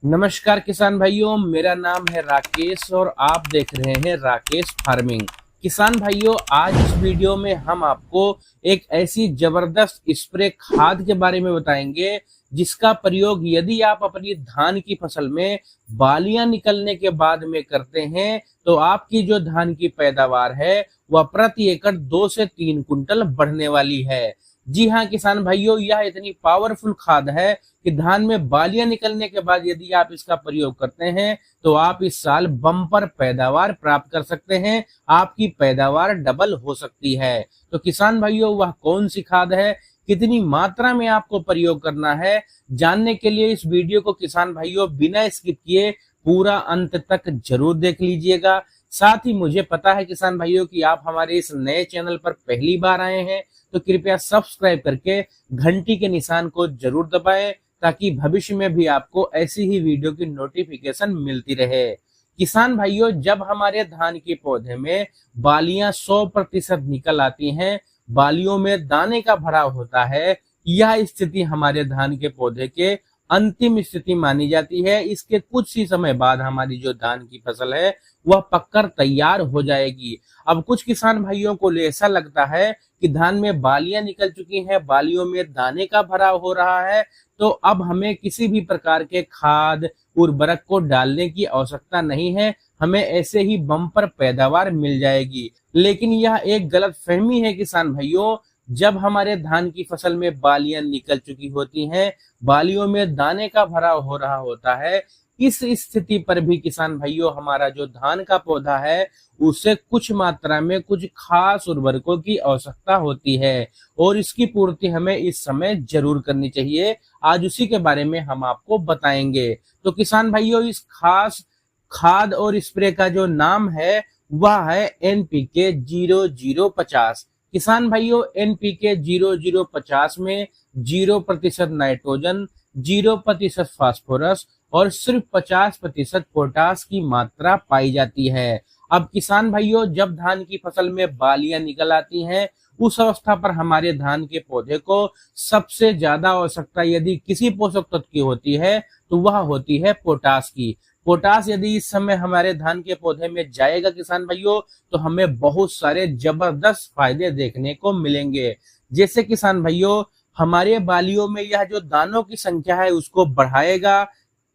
नमस्कार किसान भाइयों, मेरा नाम है राकेश और आप देख रहे हैं राकेश फार्मिंग। किसान भाइयों, आज इस वीडियो में हम आपको एक ऐसी जबरदस्त स्प्रे खाद के बारे में बताएंगे जिसका प्रयोग यदि आप अपनी धान की फसल में बालियां निकलने के बाद में करते हैं तो आपकी जो धान की पैदावार है वह प्रति एकड़ 2 से 3 कुंटल बढ़ने वाली है। जी हाँ किसान भाइयों, यह इतनी पावरफुल खाद है कि धान में बालियां निकलने के बाद यदि आप इसका प्रयोग करते हैं तो आप इस साल बम्पर पैदावार प्राप्त कर सकते हैं। आपकी पैदावार डबल हो सकती है। तो किसान भाइयों, वह कौन सी खाद है, कितनी मात्रा में आपको प्रयोग करना है, जानने के लिए इस वीडियो को किसान भाइयों बिना स्किप किए पूरा अंत तक जरूर देख लीजिएगा। साथ ही मुझे पता है किसान भाइयों कि आप हमारे इस नए चैनल पर पहली बार आए हैं, तो कृपया सब्सक्राइब करके घंटी के निशान को जरूर दबाएं ताकि भविष्य में भी आपको ऐसी ही वीडियो की नोटिफिकेशन मिलती रहे। किसान भाइयों, जब हमारे धान के पौधे में बालियां 100% निकल आती हैं, बालियों में दाने का भराव होता है, यह स्थिति हमारे धान के पौधे के अंतिम स्थिति मानी जाती है। इसके कुछ ही समय बाद हमारी जो धान की फसल है वह पककर तैयार हो जाएगी। अब कुछ किसान भाइयों को ऐसा लगता है कि धान में बालियां निकल चुकी हैं, बालियों में दाने का भराव हो रहा है, तो अब हमें किसी भी प्रकार के खाद उर्वरक को डालने की आवश्यकता नहीं है, हमें ऐसे ही बम्पर पैदावार मिल जाएगी। लेकिन यह एक गलत फहमी है किसान भाइयों। जब हमारे धान की फसल में बालियां निकल चुकी होती हैं, बालियों में दाने का भराव हो रहा होता है, इस स्थिति पर भी किसान भाइयों हमारा जो धान का पौधा है उसे कुछ मात्रा में कुछ खास उर्वरकों की आवश्यकता होती है और इसकी पूर्ति हमें इस समय जरूर करनी चाहिए। आज उसी के बारे में हम आपको बताएंगे। तो किसान भाइयों, इस खास खाद और स्प्रे का जो नाम है वह है NPK 0050। किसान भाइयों, NPK 0050 में 0% नाइट्रोजन, 0% फास्फोरस और सिर्फ 50% पोटास की मात्रा पाई जाती है। अब किसान भाइयों, जब धान की फसल में बालियां निकल आती हैं, उस अवस्था पर हमारे धान के पौधे को सबसे ज्यादा आवश्यकता यदि किसी पोषक तत्व की होती है तो वह होती है पोटास की। पोटास यदि इस समय हमारे धान के पौधे में जाएगा किसान भाइयों, तो हमें बहुत सारे जबरदस्त फायदे देखने को मिलेंगे। जैसे किसान भाइयों, हमारे बालियों में यह जो दानों की संख्या है उसको बढ़ाएगा,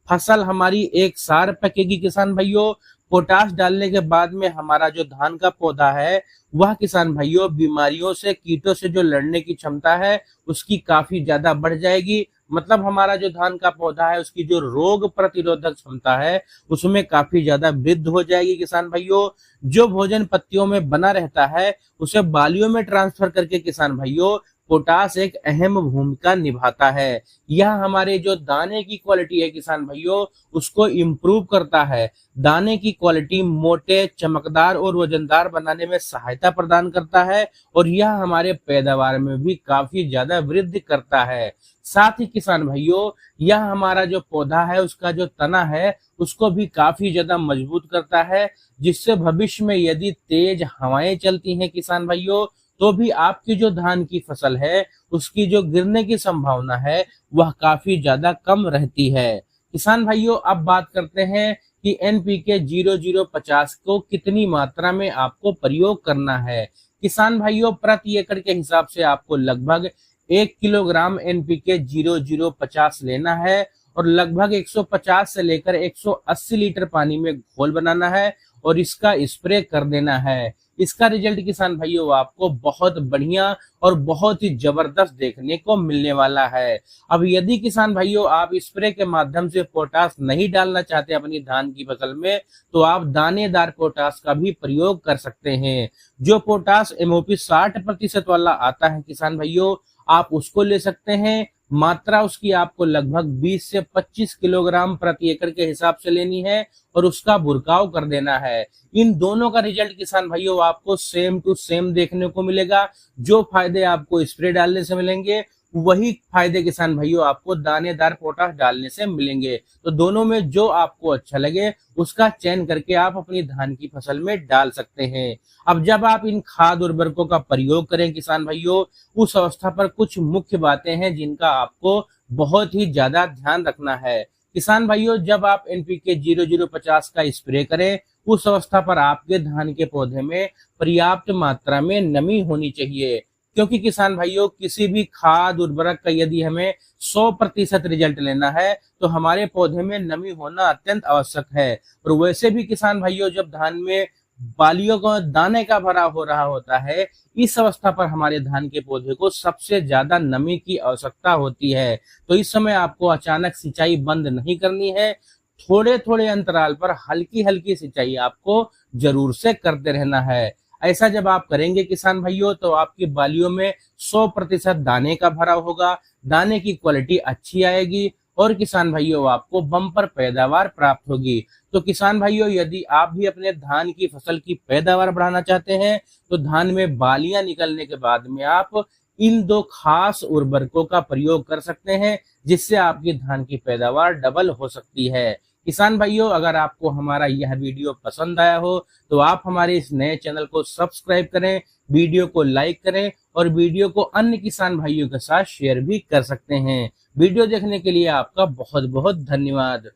फसल हमारी एक सार पकेगी किसान भाइयों। पोटास डालने के बाद में हमारा जो धान का पौधा है वह किसान भाइयों बीमारियों से, कीटों से जो लड़ने की क्षमता है उसकी काफी ज्यादा बढ़ जाएगी। मतलब हमारा जो धान का पौधा है उसकी जो रोग प्रतिरोधक क्षमता है उसमें काफी ज्यादा वृद्धि हो जाएगी किसान भाइयों। जो भोजन पत्तियों में बना रहता है उसे बालियों में ट्रांसफर करके किसान भाइयों पोटास एक अहम भूमिका निभाता है। यह हमारे जो दाने की क्वालिटी है किसान भाइयों उसको इम्प्रूव करता है। दाने की क्वालिटी मोटे, चमकदार और वजनदार बनाने में सहायता प्रदान करता है और यह हमारे पैदावार में भी काफी ज्यादा वृद्धि करता है। साथ ही किसान भाइयों, यह हमारा जो पौधा है उसका जो तना है उसको भी काफी ज्यादा मजबूत करता है, जिससे भविष्य में यदि तेज हवाएं चलती हैं किसान भाइयों तो भी आपकी जो धान की फसल है उसकी जो गिरने की संभावना है वह काफी ज्यादा कम रहती है। किसान भाइयों, अब बात करते हैं कि NPK 0050 को कितनी मात्रा में आपको प्रयोग करना है। किसान भाइयों, प्रति एकड़ के हिसाब से आपको लगभग 1 किलोग्राम NPK 0050 लेना है और लगभग 150 से लेकर 180 लीटर पानी में घोल बनाना है और इसका स्प्रे कर देना है। इसका रिजल्ट किसान भाइयों आपको बहुत बढ़िया और बहुत ही जबरदस्त देखने को मिलने वाला है। अब यदि किसान भाइयों आप स्प्रे के माध्यम से पोटास नहीं डालना चाहते अपनी धान की फसल में, तो आप दानेदार पोटास का भी प्रयोग कर सकते हैं। जो पोटास MOP 60% वाला आता है किसान भाइयों, आप उसको ले सकते हैं। मात्रा उसकी आपको लगभग 20 से 25 किलोग्राम प्रति एकड़ के हिसाब से लेनी है और उसका बुरकाव कर देना है। इन दोनों का रिजल्ट किसान भाइयों आपको सेम टू सेम देखने को मिलेगा। जो फायदे आपको स्प्रे डालने से मिलेंगे वही फायदे किसान भाइयों आपको दानेदार पोटास डालने से मिलेंगे। तो दोनों में जो आपको अच्छा लगे उसका चयन करके आप अपनी धान की फसल में डाल सकते हैं। अब जब आप इन खाद उर्वरकों का प्रयोग करें किसान भाइयों, उस अवस्था पर कुछ मुख्य बातें हैं जिनका आपको बहुत ही ज्यादा ध्यान रखना है। किसान भाइयों, जब आप एनपीके 0050 का स्प्रे करें, उस अवस्था पर आपके धान के पौधे में पर्याप्त मात्रा में नमी होनी चाहिए, क्योंकि किसान भाइयों किसी भी खाद उर्वरक का यदि हमें 100% रिजल्ट लेना है तो हमारे पौधे में नमी होना अत्यंत आवश्यक है। और वैसे भी किसान भाइयों, जब धान में बालियों का दाने का भरा हो रहा होता है, इस अवस्था पर हमारे धान के पौधे को सबसे ज्यादा नमी की आवश्यकता होती है। तो इस समय आपको अचानक सिंचाई बंद नहीं करनी है, थोड़े थोड़े अंतराल पर हल्की हल्की सिंचाई आपको जरूर से करते रहना है। ऐसा जब आप करेंगे किसान भाइयों, तो आपकी बालियों में 100% दाने का भरा होगा, दाने की क्वालिटी अच्छी आएगी और किसान भाइयों आपको बम्पर पैदावार प्राप्त होगी। तो किसान भाइयों, यदि आप भी अपने धान की फसल की पैदावार बढ़ाना चाहते हैं, तो धान में बालियां निकलने के बाद में आप इन दो खास उर्वरकों का प्रयोग कर सकते हैं, जिससे आपकी धान की पैदावार डबल हो सकती है। किसान भाइयों, अगर आपको हमारा यह वीडियो पसंद आया हो तो आप हमारे इस नए चैनल को सब्सक्राइब करें, वीडियो को लाइक करें और वीडियो को अन्य किसान भाइयों के साथ शेयर भी कर सकते हैं। वीडियो देखने के लिए आपका बहुत बहुत धन्यवाद।